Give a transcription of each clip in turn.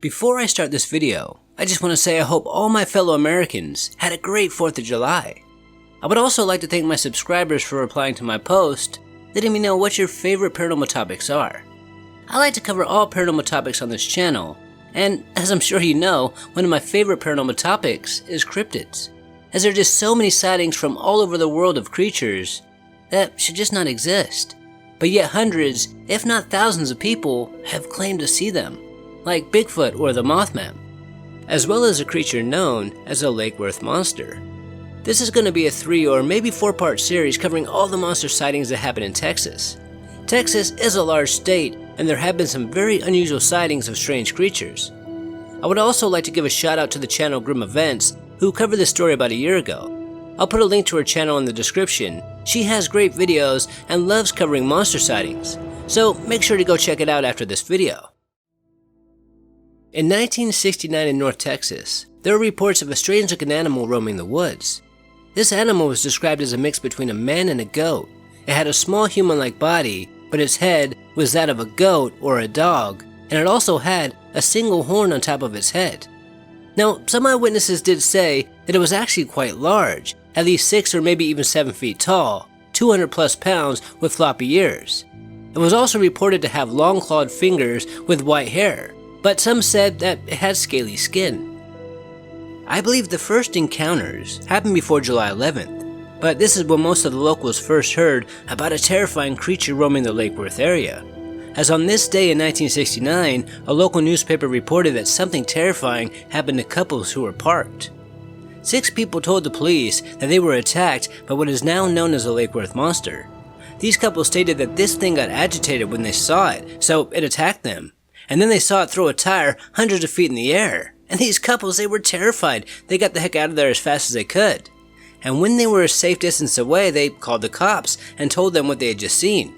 Before I start this video, I just want to say I hope all my fellow Americans had a great 4th of July. I would also like to thank my subscribers for replying to my post, letting me know what your favorite paranormal topics are. I like to cover all paranormal topics on this channel, and as I'm sure you know, one of my favorite paranormal topics is cryptids, as there are just so many sightings from all over the world of creatures that should just not exist. But yet hundreds, if not thousands of people have claimed to see them, like Bigfoot or the Mothman, as well as a creature known as a Lake Worth monster. This is going to be a 3 or maybe 4-part series covering all the monster sightings that happen in Texas. Texas is a large state, and there have been some very unusual sightings of strange creatures. I would also like to give a shout out to the channel Grim Events, who covered this story about a year ago. I'll put a link to her channel in the description. She has great videos and loves covering monster sightings, so make sure to go check it out after this video. In 1969 in North Texas, there were reports of a strange-looking animal roaming the woods. This animal was described as a mix between a man and a goat. It had a small human-like body, but its head was that of a goat or a dog, and it also had a single horn on top of its head. Now, some eyewitnesses did say that it was actually quite large, at least 6 or maybe even 7 feet tall, 200 plus pounds with floppy ears. It was also reported to have long clawed fingers with white hair, but some said that it had scaly skin. I believe the first encounters happened before July 11th, but this is when most of the locals first heard about a terrifying creature roaming the Lake Worth area. As on this day in 1969, a local newspaper reported that something terrifying happened to couples who were parked. 6 people told the police that they were attacked by what is now known as a Lake Worth monster. These couples stated that this thing got agitated when they saw it, so it attacked them. And then they saw it throw a tire hundreds of feet in the air. And these couples, they were terrified. They got the heck out of there as fast as they could. And when they were a safe distance away, they called the cops and told them what they had just seen.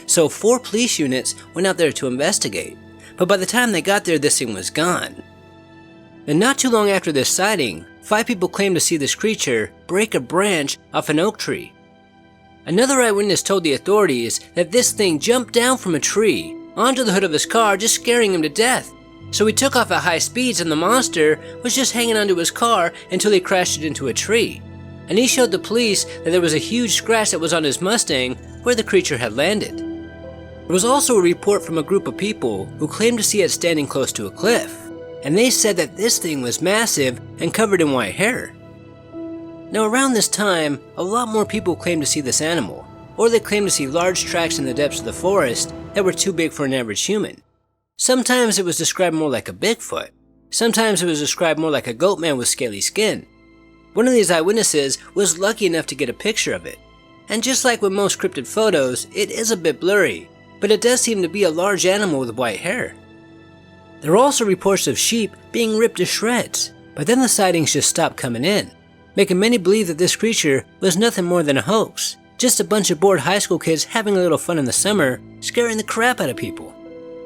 So 4 police units went out there to investigate. But by the time they got there, this thing was gone. And not too long after this sighting, 5 people claimed to see this creature break a branch off an oak tree. Another eyewitness told the authorities that this thing jumped down from a tree onto the hood of his car, just scaring him to death. So he took off at high speeds and the monster was just hanging onto his car until he crashed it into a tree. And he showed the police that there was a huge scratch that was on his Mustang where the creature had landed. There was also a report from a group of people who claimed to see it standing close to a cliff, and they said that this thing was massive and covered in white hair. Now around this time, a lot more people claimed to see this animal, or they claimed to see large tracks in the depths of the forest that were too big for an average human. Sometimes it was described more like a Bigfoot. Sometimes it was described more like a goat man with scaly skin. One of these eyewitnesses was lucky enough to get a picture of it. And just like with most cryptid photos, it is a bit blurry, but it does seem to be a large animal with white hair. There were also reports of sheep being ripped to shreds, but then the sightings just stopped coming in, making many believe that this creature was nothing more than a hoax. Just a bunch of bored high school kids having a little fun in the summer, scaring the crap out of people.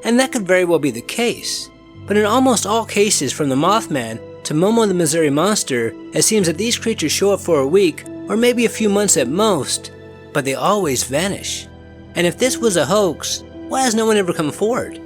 And that could very well be the case. But in almost all cases, from the Mothman to Momo the Missouri Monster, it seems that these creatures show up for a week or maybe a few months at most, but they always vanish. And if this was a hoax, why has no one ever come forward?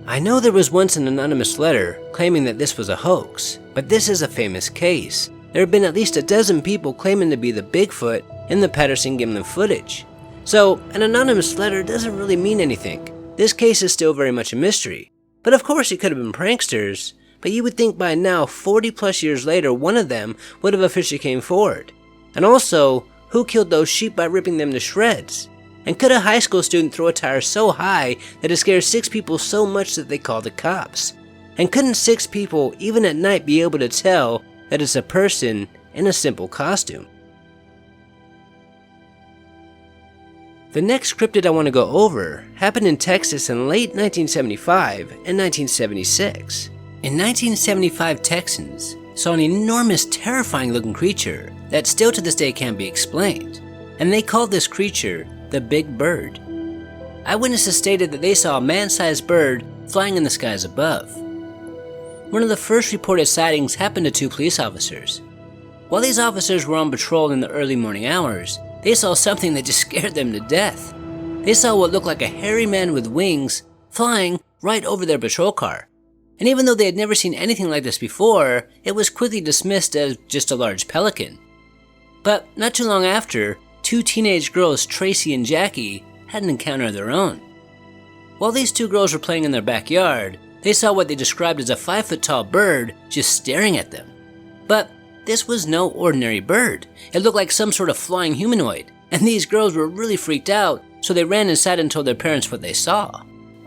I know there was once an anonymous letter claiming that this was a hoax, but this is a famous case. There have been at least a dozen people claiming to be the Bigfoot in the Patterson-Gimlin footage. So, an anonymous letter doesn't really mean anything. This case is still very much a mystery. But of course it could have been pranksters, but you would think by now, 40 plus years later, one of them would have officially came forward. And also, who killed those sheep by ripping them to shreds? And could a high school student throw a tire so high that it scared 6 people so much that they called the cops? And couldn't 6 people, even at night, be able to tell that it's a person in a simple costume? The next cryptid I want to go over happened in Texas in late 1975 and 1976. In 1975, Texans saw an enormous, terrifying looking creature that still to this day can't be explained, and they called this creature the Big Bird. Eyewitnesses stated that they saw a man-sized bird flying in the skies above. One of the first reported sightings happened to 2 police officers. While these officers were on patrol in the early morning hours, they saw something that just scared them to death. They saw what looked like a hairy man with wings flying right over their patrol car. And even though they had never seen anything like this before, it was quickly dismissed as just a large pelican. But not too long after, two teenage girls, Tracy and Jackie, had an encounter of their own. While these two girls were playing in their backyard, they saw what they described as a 5-foot-tall bird just staring at them. But this was no ordinary bird. It looked like some sort of flying humanoid, and these girls were really freaked out, so they ran inside and told their parents what they saw.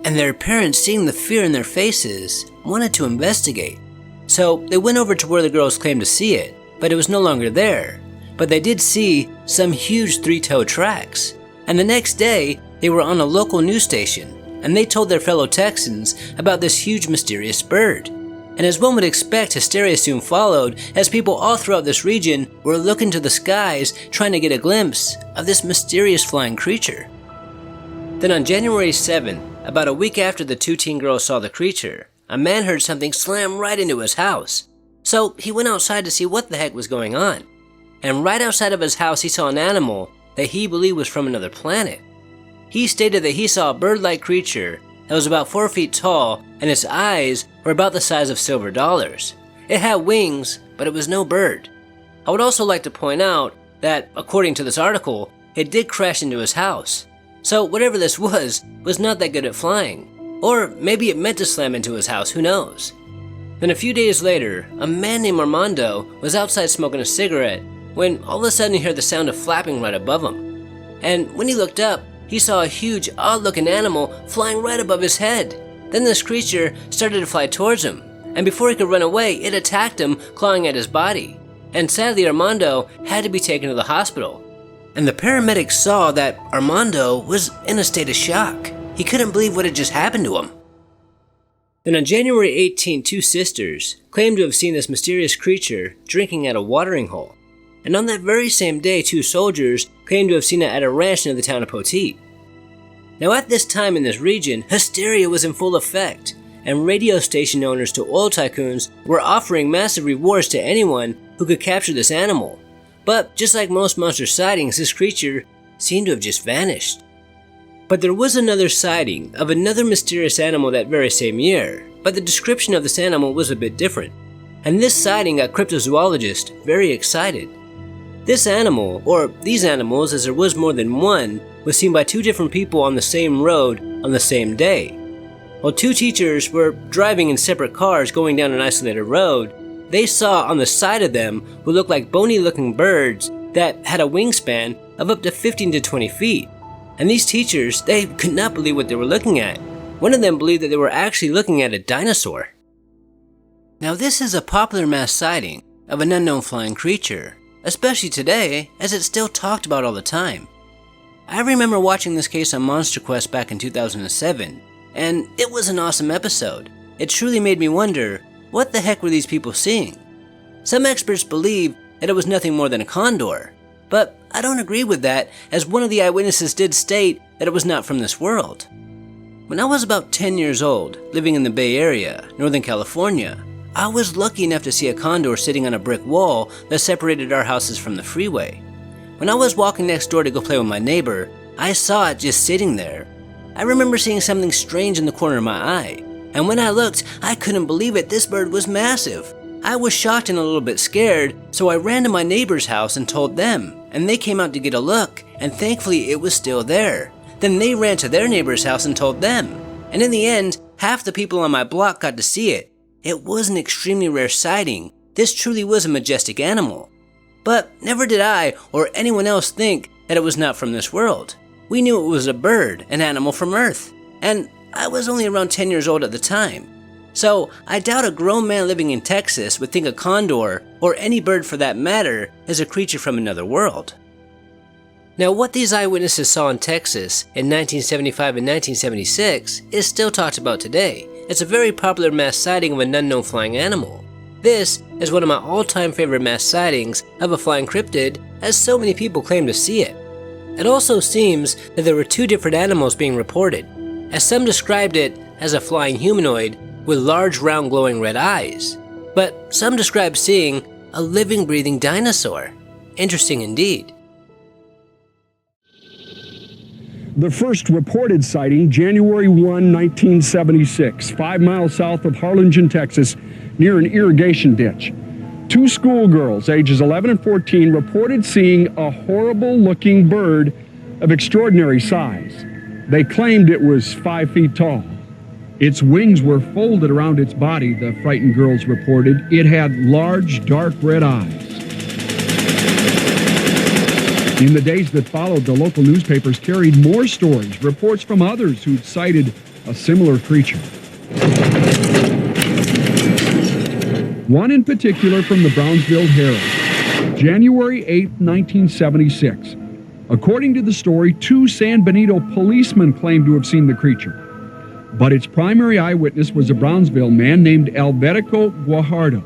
And their parents, seeing the fear in their faces, wanted to investigate. So they went over to where the girls claimed to see it, but it was no longer there. But they did see some huge 3-toed tracks. And the next day, they were on a local news station, and they told their fellow Texans about this huge mysterious bird. And as one would expect, hysteria soon followed, as people all throughout this region were looking to the skies trying to get a glimpse of this mysterious flying creature. Then on January 7th, about a week after the two teen girls saw the creature, a man heard something slam right into his house. So he went outside to see what the heck was going on. And right outside of his house he saw an animal that he believed was from another planet. He stated that he saw a bird-like creature that was about 4 feet tall, and its eyes were about the size of silver dollars. It had wings, but it was no bird. I would also like to point out that, according to this article, it did crash into his house. So whatever this was not that good at flying. Or maybe it meant to slam into his house, who knows. Then a few days later, a man named Armando was outside smoking a cigarette when all of a sudden he heard the sound of flapping right above him. And when he looked up, he saw a huge, odd-looking animal flying right above his head. Then this creature started to fly towards him, and before he could run away, it attacked him, clawing at his body. And sadly, Armando had to be taken to the hospital. And the paramedics saw that Armando was in a state of shock. He couldn't believe what had just happened to him. Then on January 18, two sisters claimed to have seen this mysterious creature drinking at a watering hole. And on that very same day, two soldiers claimed to have seen it at a ranch near the town of Poteet. Now at this time in this region, hysteria was in full effect, and radio station owners to oil tycoons were offering massive rewards to anyone who could capture this animal. But just like most monster sightings, this creature seemed to have just vanished. But there was another sighting of another mysterious animal that very same year, but the description of this animal was a bit different. And this sighting got cryptozoologists very excited. This animal, or these animals as there was more than one, was seen by two different people on the same road on the same day. While two teachers were driving in separate cars going down an isolated road, they saw on the side of them what looked like bony looking birds that had a wingspan of up to 15 to 20 feet. And these teachers, they could not believe what they were looking at. One of them believed that they were actually looking at a dinosaur. Now this is a popular mass sighting of an unknown flying creature, especially today as it's still talked about all the time. I remember watching this case on Monster Quest back in 2007, and it was an awesome episode. It truly made me wonder, what the heck were these people seeing? Some experts believe that it was nothing more than a condor, but I don't agree with that, as one of the eyewitnesses did state that it was not from this world. When I was about 10 years old, living in the Bay Area, Northern California, I was lucky enough to see a condor sitting on a brick wall that separated our houses from the freeway. When I was walking next door to go play with my neighbor, I saw it just sitting there. I remember seeing something strange in the corner of my eye, and when I looked, I couldn't believe it. This bird was massive. I was shocked and a little bit scared, so I ran to my neighbor's house and told them, and they came out to get a look, and thankfully it was still there. Then they ran to their neighbor's house and told them, and in the end, half the people on my block got to see it. It was an extremely rare sighting. This truly was a majestic animal. But never did I or anyone else think that it was not from this world. We knew it was a bird, an animal from Earth, and I was only around 10 years old at the time. So I doubt a grown man living in Texas would think a condor, or any bird for that matter, is a creature from another world. Now what these eyewitnesses saw in Texas in 1975 and 1976 is still talked about today. It's a very popular mass sighting of an unknown flying animal. This is one of my all-time favorite mass sightings of a flying cryptid, as so many people claim to see it. It also seems that there were two different animals being reported, as some described it as a flying humanoid with large round glowing red eyes, but some described seeing a living breathing dinosaur. Interesting indeed. The first reported sighting, January 1, 1976, 5 miles south of Harlingen, Texas, near an irrigation ditch. 2 schoolgirls, ages 11 and 14, reported seeing a horrible-looking bird of extraordinary size. They claimed it was 5 feet tall. Its wings were folded around its body, the frightened girls reported. It had large, dark red eyes. In the days that followed, the local newspapers carried more stories, reports from others who'd sighted a similar creature. One in particular from the Brownsville Herald, January 8, 1976. According to the story, 2 San Benito policemen claimed to have seen the creature. But its primary eyewitness was a Brownsville man named Alverico Guajardo.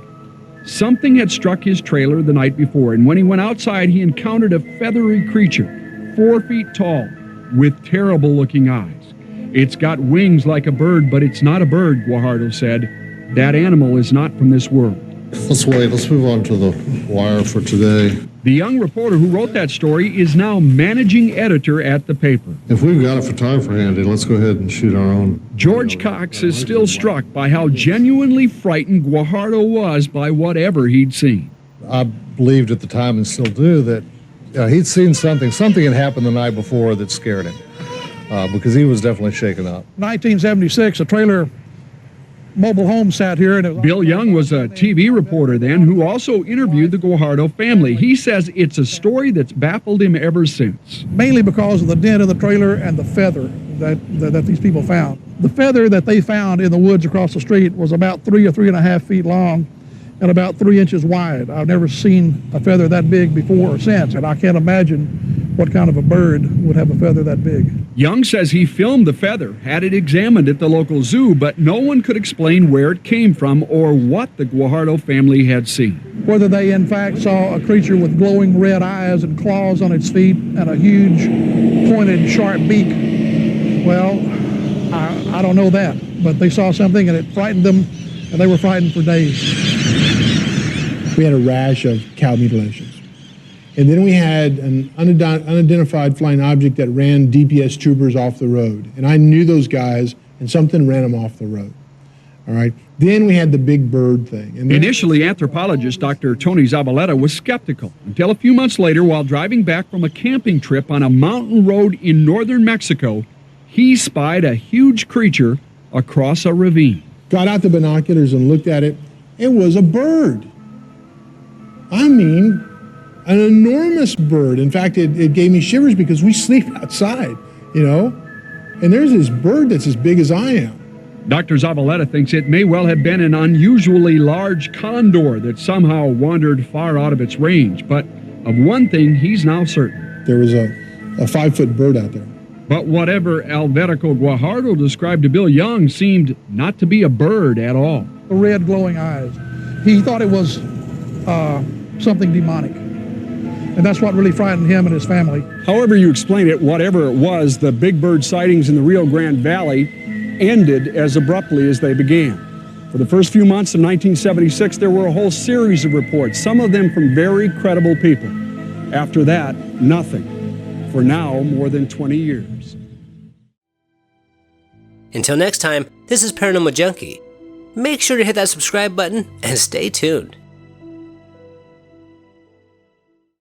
Something had struck his trailer the night before, and when he went outside, he encountered a feathery creature, 4 feet tall, with terrible-looking eyes. It's got wings like a bird, but it's not a bird, Guajardo said. That animal is not from this world. Let's wait. Let's move on to the wire for today. The young reporter who wrote that story is now managing editor at the paper. If we've got a photographer handy, let's go ahead and shoot our own. George Cox is still struck by how genuinely frightened Guajardo was by whatever he'd seen. I believed at the time, and still do, that he'd seen something. Something had happened the night before that scared him, because he was definitely shaken up. 1976, a trailer mobile home sat here. And Bill Young was a TV reporter then who also interviewed the Guajardo family. He says it's a story that's baffled him ever since. Mainly because of the dent in the trailer and the feather that these people found. The feather that they found in the woods across the street was about 3 or 3.5 feet long and about 3 inches wide. I've never seen a feather that big before or since, and I can't imagine what kind of a bird would have a feather that big. Young says he filmed the feather, had it examined at the local zoo, but no one could explain where it came from or what the Guajardo family had seen. Whether they in fact saw a creature with glowing red eyes and claws on its feet and a huge pointed sharp beak, well, I don't know that, but they saw something and it frightened them, and they were frightened for days. We had a rash of cow mutilations. And then we had an unidentified flying object that ran DPS troopers off the road. And I knew those guys, and something ran them off the road. All right. Then we had the big bird thing. And initially, anthropologist Dr. Tony Zabaleta was skeptical until a few months later, while driving back from a camping trip on a mountain road in northern Mexico, he spied a huge creature across a ravine. Got out the binoculars and looked at it. It was a bird. I mean, an enormous bird. In fact, it gave me shivers because we sleep outside, you know, and there's this bird that's as big as I am. Dr. Zabaleta thinks it may well have been an unusually large condor that somehow wandered far out of its range. But of one thing, he's now certain. There was a 5-foot bird out there. But whatever Alverico Guajardo described to Bill Young seemed not to be a bird at all. The red glowing eyes. He thought it was something demonic. And that's what really frightened him and his family. However you explain it, whatever it was, the big bird sightings in the Rio Grande Valley ended as abruptly as they began. For the first few months of 1976, there were a whole series of reports, some of them from very credible people. After that, nothing. For now, more than 20 years. Until next time, this is Paranormal Junkie. Make sure to hit that subscribe button and stay tuned.